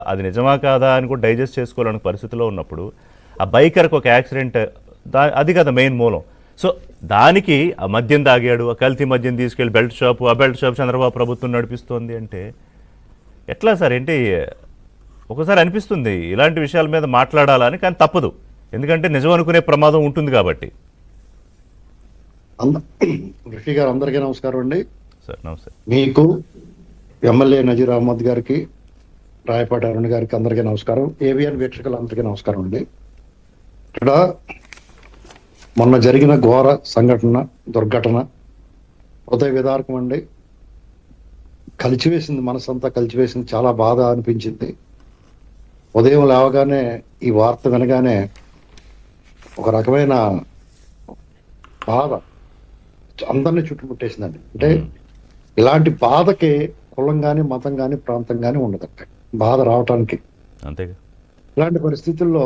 అది నిజమా కాదా అని కూడా డైజెస్ట్ చేసుకోవాలనే పరిస్థితిలో ఉన్నప్పుడు ఆ బైకర్కి ఒక యాక్సిడెంట్ అది కదా మెయిన్ మూలం. సో దానికి ఆ మద్యం తాగాడు, ఆ కల్తీ మద్యం తీసుకెళ్ళి ఆ బెల్ట్ షాప్ చంద్రబాబు ప్రభుత్వం నడిపిస్తోంది అంటే ఎట్లా సార్? ఏంటి ఒకసారి అనిపిస్తుంది ఇలాంటి విషయాల మీద మాట్లాడాలని, కానీ తప్పదు, ఎందుకంటే నిజం అనుకునే ప్రమాదం ఉంటుంది కాబట్టి. ఋషి గారు అందరికీ నమస్కారం అండి. సార్ నమస్తే. మీకు ఎమ్మెల్యే నజీర్ అహ్మద్ గారికి, రాయపాటి అరుణ్ గారికి అందరికీ నమస్కారం. ఏవిఎన్ వీక్షకులందరికీ నమస్కారం అండి. ఇక్కడ మొన్న జరిగిన ఘోర సంఘటన, దుర్ఘటన హృదయ విదారకం అండి. కలిచివేసింది, మనసంతా కలిచివేసింది. చాలా బాధ అనిపించింది. ఉదయం లేవగానే ఈ వార్త వినగానే ఒక రకమైన బాధ అందరినీ చుట్టుముట్టేసిందండి. అంటే ఇలాంటి బాధకి కులం కానీ, మతం కానీ, ప్రాంతం కానీ ఉండదంట బాధ రావటానికి. అంతేగా. ఇలాంటి పరిస్థితుల్లో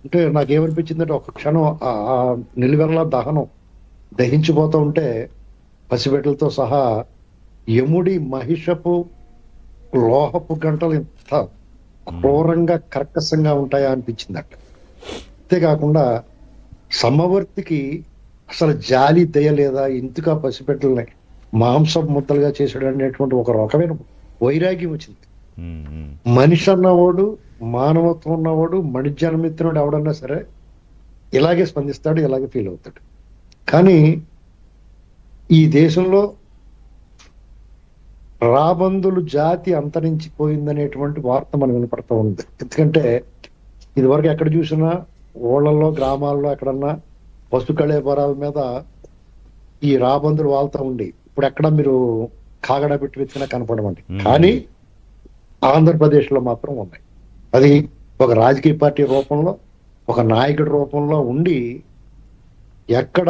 అంటే నాకేమనిపించిందంటే, ఒక క్షణం ఆ నిలువెరలా దహించిపోతూ ఉంటే పసిబిడ్డలతో సహా యముడి మహిషపు లోహపు గంటలు ఇంత క్రూరంగా కర్కశంగా ఉంటాయా అనిపించిందట. అంతేకాకుండా సమవర్తికి అసలు జాలి దయ లేదా, ఎందుకు ఆ పసిబిడ్డల్ని మాంసం ముద్దలుగా చేసాడు అనేటువంటి ఒక రకమైన వైరాగ్యం వచ్చింది. మనిషి అన్నవాడు, మానవత్వం ఉన్నవాడు, మణిజన్మిత్రుడు ఎవడన్నా సరే ఇలాగే స్పందిస్తాడు, ఇలాగే ఫీల్ అవుతాడు. కానీ ఈ దేశంలో రాబందులు జాతి అంతరించిపోయిందనేటువంటి వార్త మనం వినపడుతూ ఉంది. ఎందుకంటే ఇదివరకు ఎక్కడ చూసినా ఊళ్ళల్లో, గ్రామాల్లో ఎక్కడన్నా పశు కళేబరాల మీద ఈ రాబందులు వాళ్తూ ఉండి, ఇప్పుడు ఎక్కడ మీరు కాగడ పెట్టి వెతికినా కనపడమండి. కానీ ఆంధ్రప్రదేశ్ లో మాత్రం ఉన్నాయి. అది ఒక రాజకీయ పార్టీ రూపంలో, ఒక నాయకుడి రూపంలో ఉండి, ఎక్కడ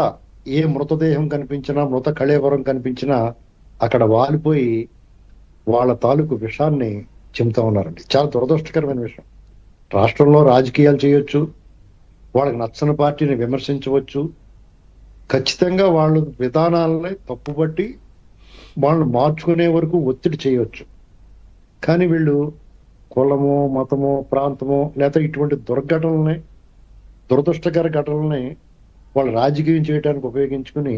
ఏ మృతదేహం కనిపించినా, మృత కళేబరం కనిపించినా అక్కడ వాలిపోయి వాళ్ళ తాలూకు విషాన్ని చెబుతా ఉన్నారండి. చాలా దురదృష్టకరమైన విషయం. రాష్ట్రంలో రాజకీయాలు చేయొచ్చు, వాళ్ళకి నచ్చని పార్టీని విమర్శించవచ్చు, ఖచ్చితంగా వాళ్ళ విధానాలని తప్పుపట్టి వాళ్ళని మార్చుకునే వరకు ఒత్తిడి చేయవచ్చు. కానీ వీళ్ళు కులము, మతము, ప్రాంతము లేదా ఇటువంటి దుర్ఘటనల్ని, దురదృష్టకర ఘటనల్ని వాళ్ళు రాజకీయం చేయడానికి ఉపయోగించుకుని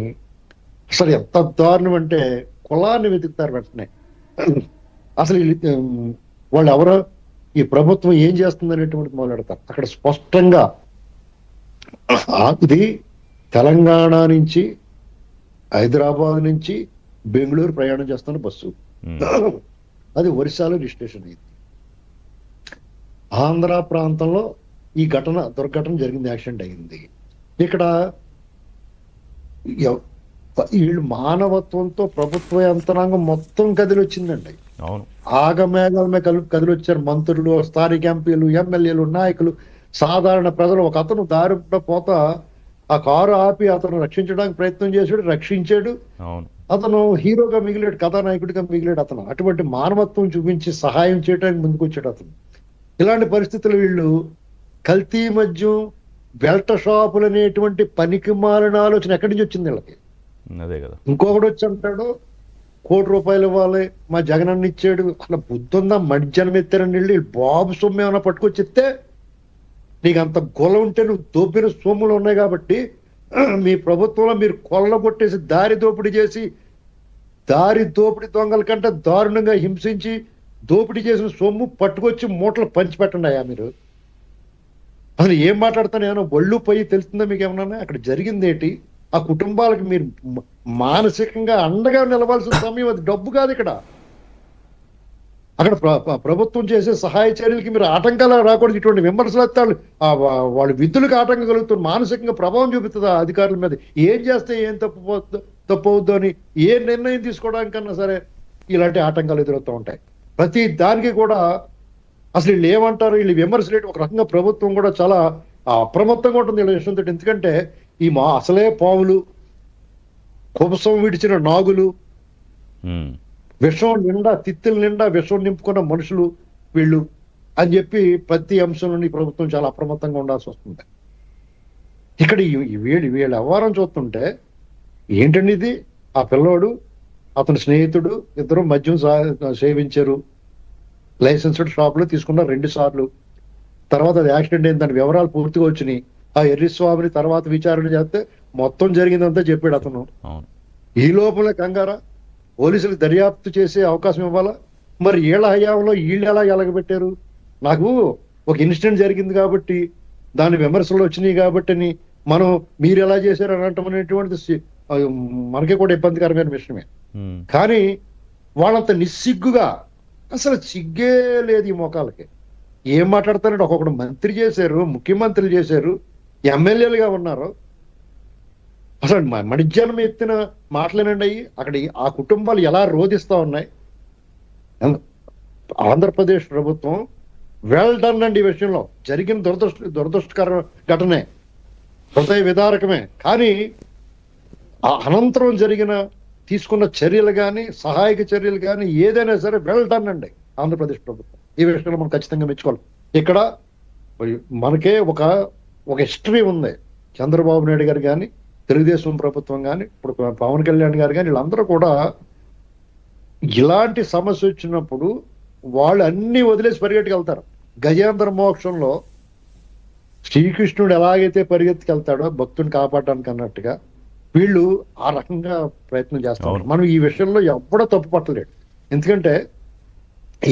అసలు ఎంత దారుణం అంటే కులాన్ని వెతుకుతారు వెంటనే. అసలు వాళ్ళు ఎవరో, ఈ ప్రభుత్వం ఏం చేస్తుంది అనేటువంటిది మొదలెడతారు. అక్కడ స్పష్టంగా ఇది తెలంగాణ నుంచి, హైదరాబాద్ నుంచి బెంగళూరు ప్రయాణం చేస్తున్న బస్సు. అది ఒరిస్సాలో రిజిస్ట్రేషన్ అయింది. ఆంధ్ర ప్రాంతంలో ఈ దుర్ఘటన జరిగింది, యాక్సిడెంట్ అయింది. ఇక్కడ వీళ్ళు మానవత్వంతో ప్రభుత్వ యంత్రాంగం మొత్తం కదిలొచ్చిందండి. ఆగమేఘాలమే కదిలొచ్చారు. మంత్రులు, స్థానిక ఎంపీలు, ఎమ్మెల్యేలు, నాయకులు, సాధారణ ప్రజలు. ఒక అతను దారిలో పోతా ఆ కారు ఆపి అతను రక్షించడానికి ప్రయత్నం చేశాడు, రక్షించాడు. అతను హీరోగా మిగిలాడు, కథానాయకుడిగా మిగిలాడు అతను. అటువంటి మానవత్వం చూపించి సహాయం చేయడానికి ముందుకు వచ్చాడు అతను. ఇలాంటి పరిస్థితులు వీళ్ళు కల్తీ మద్యం, బెల్ట్ షాపులు అనేటువంటి పనికి మాలిన ఆలోచన ఎక్కడి నుంచి వచ్చింది వీళ్ళకి? ఇంకొకటి వచ్చి అంటాడు, ₹1,00,00,000 ఇవ్వాలి, మా జగనన్న ఇచ్చాడు. అసలు బుద్ధుందా? మధ్యాహ్నం ఎత్తారని వెళ్ళి బాబు సొమ్ము ఏమైనా పట్టుకొచ్చి ఇస్తే, నీకు అంత గొల ఉంటే నువ్వు దోపిన సొమ్ములు ఉన్నాయి కాబట్టి మీ ప్రభుత్వంలో మీరు కొల్లగొట్టేసి దారి దోపిడీ చేసి, దారి దోపిడీ దొంగల కంటే దారుణంగా హింసించి దోపిడీ చేసిన సొమ్ము పట్టుకొచ్చి మూటలు పంచిపెట్టండి అయ్యా మీరు. అసలు ఏం మాట్లాడతాను? ఏమన్నా ఒళ్ళు పోయి తెలుస్తుందా మీకు ఏమన్నా? అక్కడ జరిగింది ఏంటి? ఆ కుటుంబాలకు మీరు మానసికంగా అండగా నిలవాల్సిన సమయం అది. డబ్బు కాదు ఇక్కడ. అక్కడ ప్రభుత్వం చేసే సహాయ చర్యలకి మీరు ఆటంకాలు రాకూడదు. ఇటువంటి విమర్శలు ఎత్తాడు వాళ్ళు విధులకు ఆటంకం కలుగుతుంది, మానసికంగా ప్రభావం చూపుతుంది ఆ అధికారుల మీద. ఏం చేస్తే ఏం తప్పవుద్దు అని ఏ నిర్ణయం తీసుకోవడానికన్నా సరే ఇలాంటి ఆటంకాలు ఎదురవుతూ ఉంటాయి. ప్రతి దానికి కూడా అసలు వీళ్ళు ఏమంటారు, వీళ్ళు విమర్శలు ఒక రకంగా ప్రభుత్వం కూడా చాలా అప్రమత్తంగా ఉంటుంది వీళ్ళ విషయంతో. ఎందుకంటే ఈ అసలే పావులు, కుబసం విడిచిన నాగులు, విషం నిండా, తిత్తుల నిండా విషం నింపుకున్న మనుషులు వీళ్ళు అని చెప్పి ప్రతి అంశంలోని ప్రభుత్వం చాలా అప్రమత్తంగా ఉండాల్సి వస్తుంది. ఇక్కడ వీళ్ళ వ్యవహారం చూస్తుంటే ఏంటండి ఇది? ఆ పిల్లోడు, అతని స్నేహితుడు ఇద్దరు మద్యం సేవించారు. లైసెన్స్డ్ షాపులో తీసుకున్నారు 2 సార్లు. తర్వాత అది యాక్సిడెంట్ అయింది, దాని వివరాలు పూర్తిగా వచ్చినాయి. ఆ ఎర్రిస్వామిని తర్వాత విచారణ చేస్తే మొత్తం జరిగిందంతా చెప్పాడు అతను. ఈ లోపల కంగారా పోలీసులు దర్యాప్తు చేసే అవకాశం ఇవ్వాలా? మరి వీళ్ళ హయాంలో వీళ్ళు ఎలా ఎలగబెట్టారు? నాకు ఒక ఇన్సిడెంట్ జరిగింది కాబట్టి దాని విమర్శలు వచ్చినాయి కాబట్టి మనం మీరు ఎలా చేశారు అని అంటాం అనేటువంటిది మనకి కూడా ఇబ్బందికరమైన విషయమే. కానీ వాళ్ళంత నిస్సిగ్గుగా, అసలు సిగ్గే లేదు ఈ మోకాలకి. ఏం మాట్లాడతారంటే ఒక్కొక్కడు మంత్రి చేశారు, ముఖ్యమంత్రులు చేశారు, ఎమ్మెల్యేలుగా ఉన్నారు. అసలు మణిజ్యానం ఎత్తిన మాటలేనండి అయ్యి. అక్కడ ఆ కుటుంబాలు ఎలా రోధిస్తా ఉన్నాయి. ఆంధ్రప్రదేశ్ ప్రభుత్వం వెల్ డన్ అండి. ఈ విషయంలో జరిగిన దురదృష్టకర ఘటనే, హృదయ విదారకమే. కానీ ఆ అనంతరం జరిగిన తీసుకున్న చర్యలు కానీ, సహాయక చర్యలు కానీ ఏదైనా సరే వెల్ డన్ అండి ఆంధ్రప్రదేశ్ ప్రభుత్వం. ఈ విషయంలో మనం ఖచ్చితంగా మెచ్చుకోవాలి. ఇక్కడ మనకే ఒక హిస్టరీ ఉంది. చంద్రబాబు నాయుడు గారు కానీ, తెలుగుదేశం ప్రభుత్వం కానీ, ఇప్పుడు పవన్ కళ్యాణ్ గారు కానీ, వీళ్ళందరూ కూడా ఇలాంటి సమస్య వచ్చినప్పుడు వాళ్ళు అన్ని వదిలేసి పరిగెట్టుకెళ్తారు. గజేంద్ర మోక్షంలో శ్రీకృష్ణుడు ఎలాగైతే పరిగెత్తుకెళ్తాడో భక్తుని కాపాడడానికి అన్నట్టుగా వీళ్ళు ఆ రకంగా ప్రయత్నం చేస్తారు. మనం ఈ విషయంలో ఎప్పుడో తప్పు పట్టలేడు. ఎందుకంటే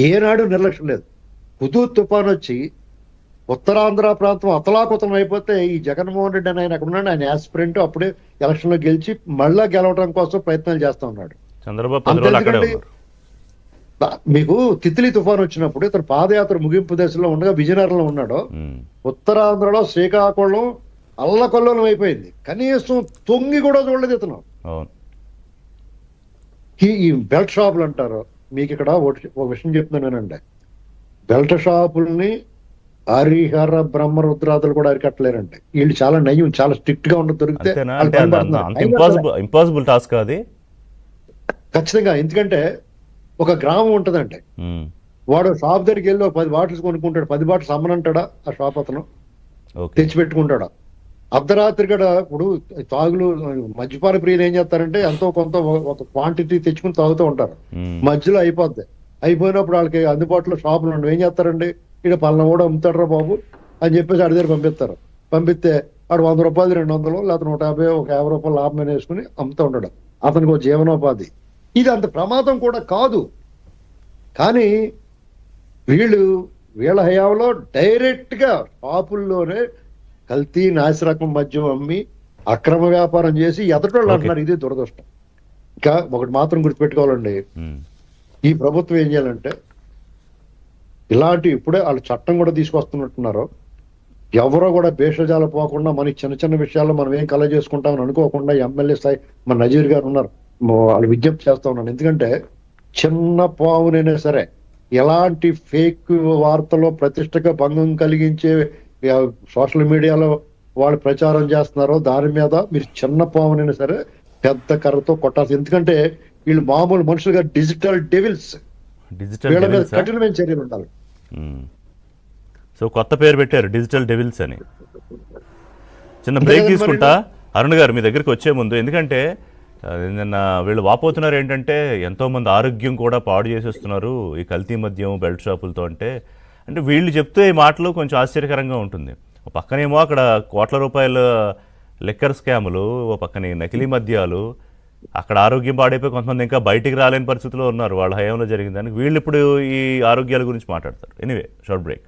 ఏనాడు నిర్లక్ష్యం లేదు. హుదూద్ తుఫాన్ వచ్చి ఉత్తరాంధ్ర ప్రాంతం అతలాకుతలం అయిపోతే ఈ జగన్మోహన్ రెడ్డి అని ఆయన అక్కడ ఉన్నాడు, ఆయన యాస్పిరెంట్, అప్పుడే ఎలక్షన్ లో గెలిచి మళ్ళా గెలవడం కోసం ప్రయత్నాలు చేస్తా ఉన్నాడు. మీకు తిత్లీ తుఫాన్ వచ్చినప్పుడు ఇతను పాదయాత్ర ముగింపు దశలో ఉండగా విజయనగరంలో ఉన్నాడు. ఉత్తరాంధ్రలో శ్రీకాకుళం అల్లకొల్లం అయిపోయింది. కనీసం తొంగి కూడా చూడలేదు ఇతను. ఈ బెల్ట్ షాపులు అంటారు. మీకు ఇక్కడ ఒక విషయం చెప్తున్నానండి. బెల్ట్ షాపుల్ని హరిహర బ్రహ్మరుద్రాదులు కూడా అరికట్టలేరండి. వీళ్ళు చాలా నయం, చాలా స్ట్రిక్ట్ గా ఉండదు. దొరికితే ఇంపాసిబుల్ టాస్క్ అది ఖచ్చితంగా. ఎందుకంటే ఒక గ్రామం ఉంటదండి, వాడు షాప్ దగ్గరికి వెళ్ళి 10 బాటిల్స్ కొనుక్కుంటాడు. 10 బాటిల్స్ అమ్మనంటాడా ఆ షాప్ అతను? తెచ్చిపెట్టుకుంటాడా? అర్ధరాత్రి కూడా ఇప్పుడు తాగులు మద్యపాన ప్రియులు ఏం చేస్తారంటే ఎంతో కొంత ఒక క్వాంటిటీ తెచ్చుకుని తాగుతూ ఉంటారు. మధ్యలో అయిపోద్ది. అయిపోయినప్పుడు వాళ్ళకి అందుబాటులో షాపులు ఉండవు. ఏం చేస్తారండి, ఇక్కడ పలానా కూడా అమ్ముతాడరా బాబు అని చెప్పేసి ఆడి దగ్గర పంపిస్తారు. పంపిస్తే వాడు 100 రూపాయలు 200 లేకపోతే 150 ఒక 50 రూపాయలు లాభం వేసుకుని అమ్ముతూ ఉంటాడు. అతనికి ఒక జీవనోపాధి. ఇది అంత ప్రమాదం కూడా కాదు. కానీ వీళ్ళ హయాంలో డైరెక్ట్ గా షాపుల్లోనే కల్తీ నాసిరకం మద్యం అమ్మి అక్రమ వ్యాపారం చేసి ఎదటోళ్ళు అంటున్నారు. ఇది దురదృష్టం. ఇంకా ఒకటి మాత్రం గుర్తుపెట్టుకోవాలండి, ఈ ప్రభుత్వం ఏం చేయాలంటే ఇలాంటి ఇప్పుడే వాళ్ళు చట్టం కూడా తీసుకొస్తున్నట్టున్నారు. ఎవరో కూడా భేషజాలు పోకుండా మన చిన్న చిన్న విషయాల్లో మనం ఏం కలెక్ట్ చేసుకుంటామని అనుకోకుండా ఎమ్మెల్యే స్థాయి మన నజీర్ గారు ఉన్నారు, వాళ్ళు విజ్ఞప్తి చేస్తా ఉన్నాను. ఎందుకంటే చిన్న పావునైనా సరే ఎలాంటి ఫేక్ వార్తలో ప్రతిష్టగా భంగం కలిగించే సోషల్ మీడియాలో వాళ్ళు ప్రచారం చేస్తున్నారో దాని మీద మీరు చిన్న పావునైనా సరే పెద్ద కర్రతో కొట్టాల్సి. ఎందుకంటే వీళ్ళు మామూలు మనుషులుగా డిజిటల్ డెవిల్స్. వీళ్ళ మీద కఠినమైన చర్యలు ఉండాలి. సో కొత్త పేరు పెట్టారు డిజిటల్ డెవిల్స్ అని. చిన్న బ్రేక్ తీసుకుంటా అరుణ్ గారు మీ దగ్గరికి వచ్చే ముందు. ఎందుకంటే నిన్న వీళ్ళు వాపోతున్నారు ఏంటంటే ఎంతోమంది ఆరోగ్యం కూడా పాడు చేసేస్తున్నారు ఈ కల్తీ మద్యం బెల్ట్ షాపులతో. అంటే వీళ్ళు చెప్తే ఈ మాటలు కొంచెం ఆశ్చర్యకరంగా ఉంటుంది. ఒక పక్కనేమో అక్కడ కోట్ల రూపాయల లిక్కర్ స్కాములు, ఓ పక్కనే నకిలీ మద్యాలు, అక్కడ ఆరోగ్యం పాడైపోయి కొంతమంది ఇంకా బయటికి రాలేని పరిస్థితిలో ఉన్నారు వాళ్ళ హయాంలో జరిగిన దానికి. వీళ్ళు ఇప్పుడు ఈ ఆరోగ్యాల గురించి మాట్లాడతారు. Anyway, short break.